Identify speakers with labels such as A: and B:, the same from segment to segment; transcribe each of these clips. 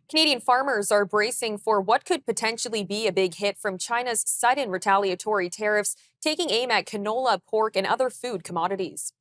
A: Canadian farmers are bracing for what could potentially be a big hit from China's sudden retaliatory tariffs, taking aim at canola, pork, and other food commodities.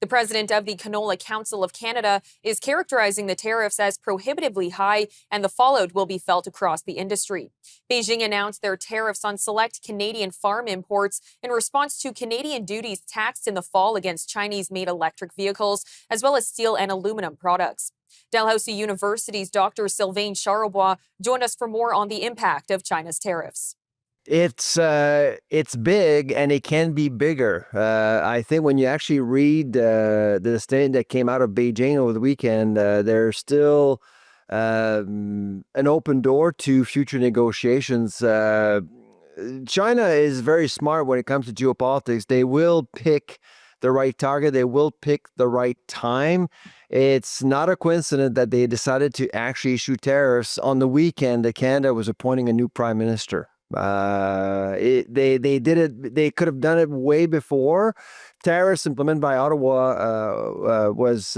A: The president of the Canola Council of Canada is characterizing the tariffs as prohibitively high, and the fallout will be felt across the industry. Beijing announced their tariffs on select Canadian farm imports in response to Canadian duties taxed in the fall against Chinese-made electric vehicles, as well as steel and aluminum products. Dalhousie University's Dr. Sylvain Charlebois joined us for more on the impact of China's tariffs.
B: It's big and it can be bigger. I think when you actually read the statement that came out of Beijing over the weekend, there's still an open door to future negotiations. China is very smart when it comes to geopolitics. They will pick the right target. They will pick the right time. It's not a coincidence that they decided to actually issue tariffs on the weekend that Canada was appointing a new prime minister. They did it. They could have done it way before. Tariffs implemented by Ottawa was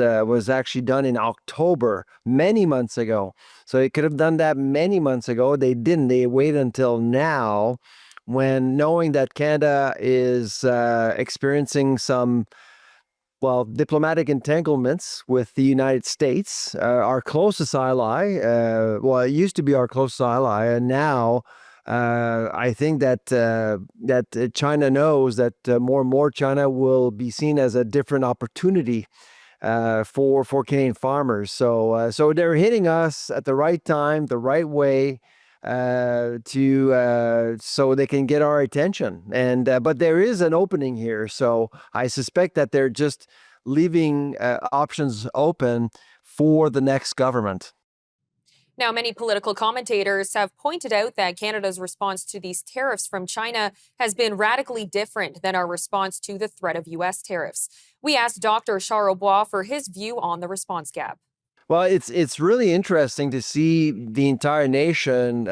B: actually done in October, many months ago. So they could have done that many months ago. They didn't. They waited until now, when knowing that Canada is experiencing some diplomatic entanglements with the United States, our closest ally. It used to be our closest ally, and now. I think that China knows that more and more China will be seen as a different opportunity for Canadian farmers. So they're hitting us at the right time, the right way, so they can get our attention. But there is an opening here, so I suspect that they're just leaving options open for the next government.
A: Now, many political commentators have pointed out that Canada's response to these tariffs from China has been radically different than our response to the threat of U.S. tariffs. We asked Dr. Charlebois for his view on the response gap.
B: Well, it's really interesting to see the entire nation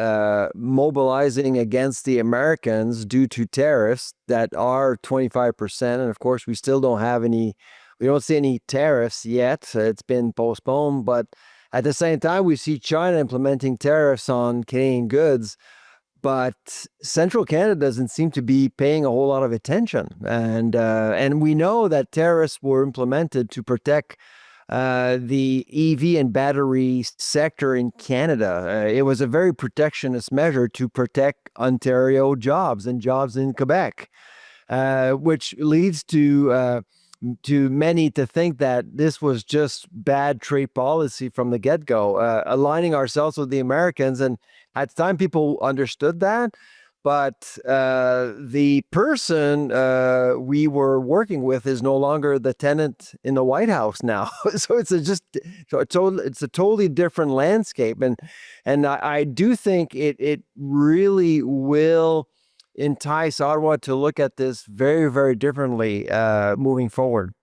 B: mobilizing against the Americans due to tariffs that are 25%. And of course, we still don't have any, we don't see any tariffs yet. It's been postponed, but at the same time, we see China implementing tariffs on Canadian goods, but central Canada doesn't seem to be paying a whole lot of attention. And we know that tariffs were implemented to protect the EV and battery sector in Canada. It was a very protectionist measure to protect Ontario jobs and jobs in Quebec, which leads to many to think that this was just bad trade policy from the get-go, aligning ourselves with the Americans. And at the time, people understood that. But the person we were working with is no longer the tenant in the White House now. So it's a totally different landscape. And I do think it really will entice Ottawa to look at this very, very differently moving forward.